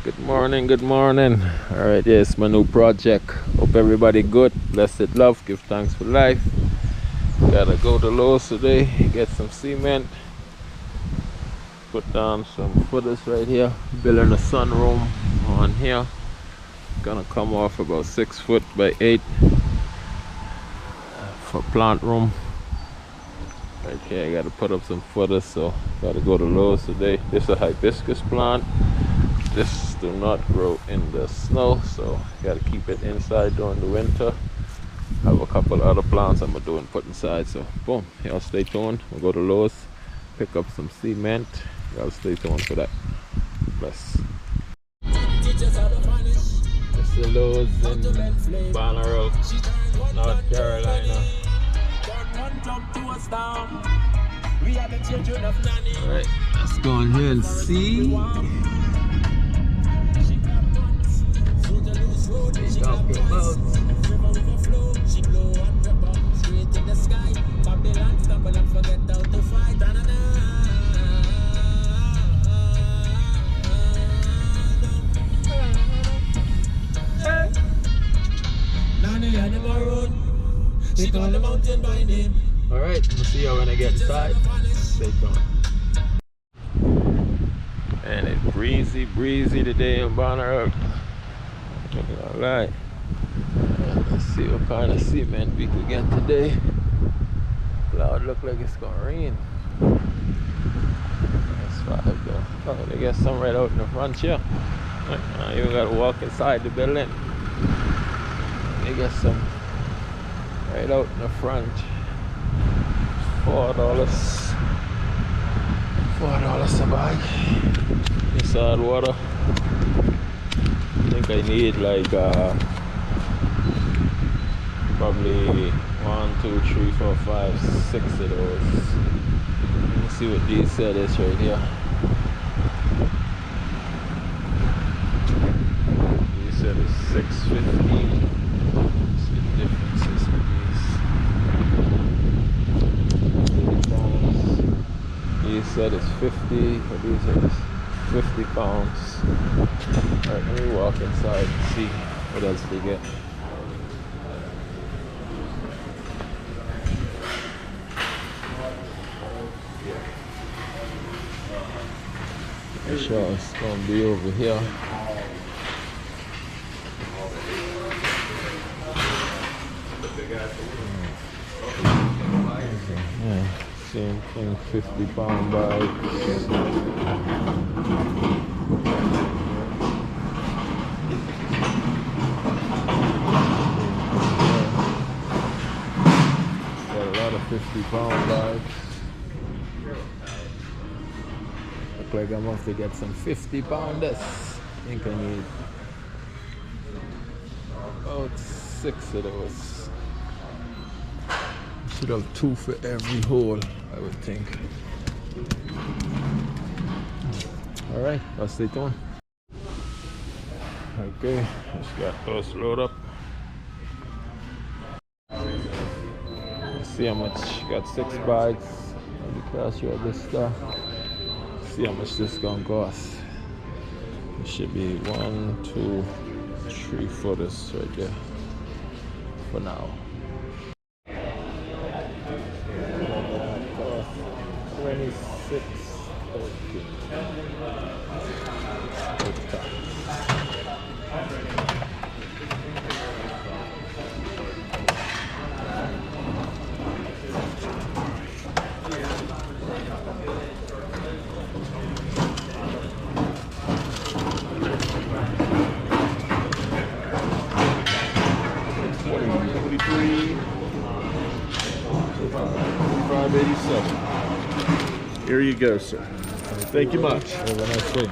Good morning, good morning. Alright, yes, my new project. Hope everybody good. Blessed love, give thanks for life. Gotta go to Lowe today, get some cement, put down some footers right here, building a sunroom on here. Gonna come off about 6 foot by 8 for plant room. Right here, I gotta put up some footers, so gotta go to Lowe today. This is a hibiscus plant. This do not grow in the snow, so gotta keep it inside during the winter. Have a couple other plants I'm gonna do and put inside, so boom, y'all stay tuned. We'll go to Lowe's, pick up some cement. Y'all stay tuned for that. Bless. This is Lowe's in Banner Oak, North Carolina. Alright, let's go in here and see. Alright, we'll see y'all when I get inside. Stay tuned. And it's breezy today in Banner Oak. Alright, let's see what kind of cement we could get today. Cloud look like it's gonna rain. That's 5 though. Oh, they got some right out in the front here. You gotta walk inside the building. They got some right out in the front. $4 a bag. Inside water. I think I need like probably 1, 2, 3, 4, 5, 6 of those. Let's see what these said is right here. These said is $6.50. Let's see the differences with these. These said it's 50, but these said it's 50 pounds. Alright, let me walk inside and see what else they get. I'm sure it's gonna be over here. Yeah, same thing, 50-pound bags. Got a lot of 50-pound bags. Look like I'm off to get some 50-pounders. I think I need about 6 of those. Should have 2 for every hole, I would think. Alright, I'll stay tuned. Okay, just got those loaded up. Let's see how much. Got 6 bags on the cash register. See how much this gonna cost. It should be 1, 2, 3 footers right there for now. Cost 26. $5.87. Here you go, sir. Thank you much. Have a nice day.